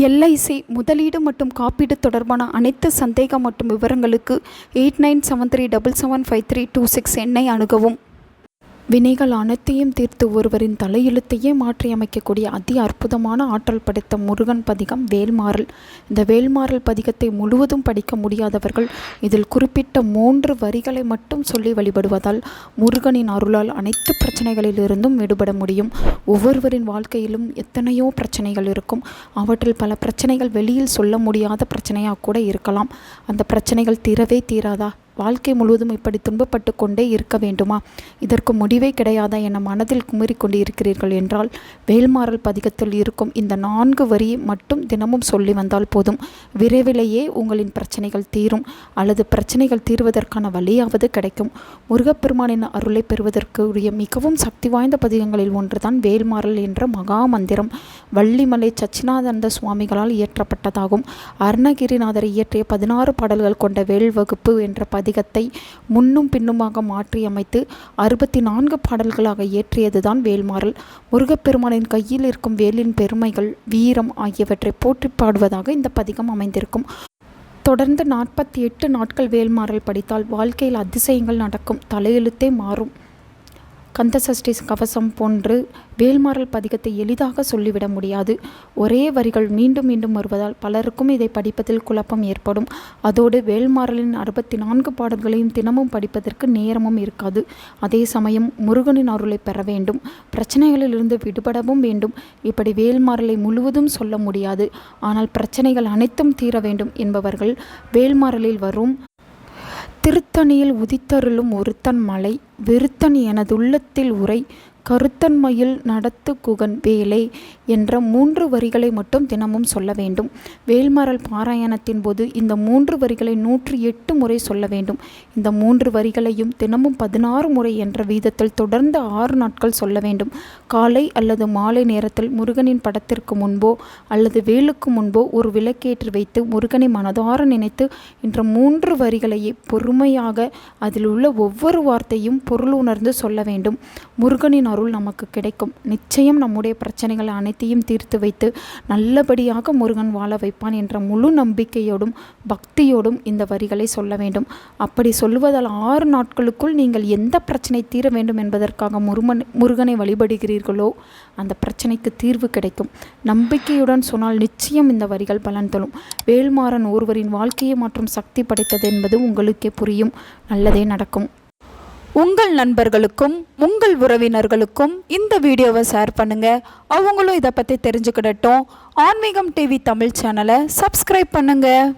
LIC முதலீடு மற்றும் காப்பீடு தொடர்பான அனைத்து சந்தேகம் மற்றும் விவரங்களுக்கு 8973775326 எண்ணை அணுகவும். வினைகள் அனைத்தையும் தீர்த்து ஒருவரின் தலையெழுத்தையே மாற்றி அமைக்கக்கூடிய அதி அற்புதமான ஆற்றல் படைத்த முருகன் பதிகம் வேல்மாறல். இந்த வேல்மாறல் பதிகத்தை முழுவதும் படிக்க முடியாதவர்கள் இதில் குறிப்பிட்ட 3 வரிகளை மட்டும் சொல்லி வழிபடுவதால் முருகனின் அருளால் அனைத்து பிரச்சனைகளிலிருந்தும் விடுபட முடியும். ஒவ்வொருவரின் வாழ்க்கையிலும் எத்தனையோ பிரச்சனைகள் இருக்கும். அவற்றில் பல பிரச்சனைகள் வெளியில் சொல்ல முடியாத பிரச்சனையாக கூட இருக்கலாம். அந்த பிரச்சனைகள் தீரவே தீராதா? வாழ்க்கை முழுவதும் இப்படி துன்பப்பட்டு கொண்டே இருக்க வேண்டுமா? இதற்கு முடிவே கிடையாதா என மனதில் குமரிக்கொண்டு இருக்கிறீர்கள் என்றால் வேல்மாறல் பதிகத்தில் இருக்கும் இந்த 4 வரியை மட்டும் தினமும் சொல்லி வந்தால் போதும். விரைவிலேயே உங்களின் பிரச்சனைகள் தீரும் அல்லது பிரச்சனைகள் தீர்வதற்கான வழியாவது கிடைக்கும். முருகப்பெருமானின் அருளை பெறுவதற்கு உரிய மிகவும் சக்தி வாய்ந்த பதிகங்களில் ஒன்றுதான் வேல்மாறல் என்ற மகா மந்திரம். வள்ளிமலை சச்சினானந்த சுவாமிகளால் இயற்றப்பட்டதாகும். அருணகிரிநாதர் இயற்றிய 16 பாடல்கள் கொண்ட வேல் வகுப்பு என்ற பதிகத்தை முன்னும் பின்னுமாக மாற்றியமைத்து 64 பாடல்களாக இயற்றியதுதான் வேல்மாறல். முருகப்பெருமானின் கையில் இருக்கும் வேலின் பெருமைகள், வீரம் ஆகியவற்றை போற்றி பாடுவதாக இந்த பதிகம் அமைந்திருக்கும். தொடர்ந்து 48 நாட்கள் வேல்மாறல் படித்தால் வாழ்க்கையில் அதிசயங்கள் நடக்கும். தலையெழுத்தே மாறும். கந்தசஷ்டி கவசம் போன்று வேல்மாறல் பதிகத்தை எளிதாக சொல்லிவிட முடியாது. ஒரே வரிகள் மீண்டும் மீண்டும் வருவதால் பலருக்கும் இதை படிப்பதில் குழப்பம் ஏற்படும். அதோடு வேல்மாறலின் 64 பாடல்களையும் தினமும் படிப்பதற்கு நேரமும் இருக்காது. அதே சமயம் முருகனின் அருளை பெற வேண்டும், பிரச்சனைகளிலிருந்து விடுபடவும் வேண்டும். இப்படி வேல்மாறலை முழுவதும் சொல்ல முடியாது, ஆனால் பிரச்சனைகள் அனைத்தும் தீர வேண்டும் என்பவர்கள் வேல்மாறலில் வரும் திருத்தணியில் உதித்தருளும் ஒருத்தன் மலை வெறுத்தன் எனதுள்ளத்தில் உரை கருத்தன்மையில் நடத்து குகன் வேலே என்ற 3 வரிகளை மட்டும் தினமும் சொல்ல வேண்டும். வேல்மாறல் பாராயணத்தின் போது இந்த 3 வரிகளை 108 முறை சொல்ல வேண்டும். இந்த 3 வரிகளையும் தினமும் 16 முறை என்ற வீதத்தில் தொடர்ந்து 6 நாட்கள் சொல்ல வேண்டும். காலை அல்லது மாலை நேரத்தில் முருகனின் படத்திற்கு முன்போ அல்லது வேலுக்கு முன்போ ஒரு விளக்கேற்றி வைத்து முருகனை மனதார நினைத்து என்ற 3 வரிகளையே பொறுமையாக அதில் உள்ள ஒவ்வொரு வார்த்தையும் பொருள் உணர்ந்து சொல்ல வேண்டும். முருகனின் அருள் நமக்கு கிடைக்கும். நிச்சயம் நம்முடைய பிரச்சனைகள் அனைத்தையும் தீர்த்து வைத்து நல்லபடியாக முருகன் வாழ வைப்பான் என்ற முழு நம்பிக்கையோடும் பக்தியோடும் இந்த வரிகளை சொல்ல வேண்டும். அப்படி சொல்லுவதால் 6 நாட்களுக்குள் நீங்கள் எந்த பிரச்சனை தீர வேண்டும் என்பதற்காக முருகனை வழிபடுகிறீர்களோ அந்த பிரச்சனைக்கு தீர்வு கிடைக்கும். நம்பிக்கையுடன் சொன்னால் நிச்சயம் இந்த வரிகள் பலன் தரும். வேல்மாறன் ஒருவரின் வாழ்க்கையை மாற்றும் சக்தி படைத்தது என்பது உங்களுக்கே புரியும். நல்லதே நடக்கும். உங்கள் நண்பர்களுக்கும் உங்கள் உறவினர்களுக்கும் இந்த வீடியோவை ஷேர் பண்ணுங்கள். அவங்களும் இதை பற்றி தெரிஞ்சுக்கிடட்டும். ஆன்மீகம் டிவி தமிழ் சேனலை சப்ஸ்கிரைப் பண்ணுங்கள்.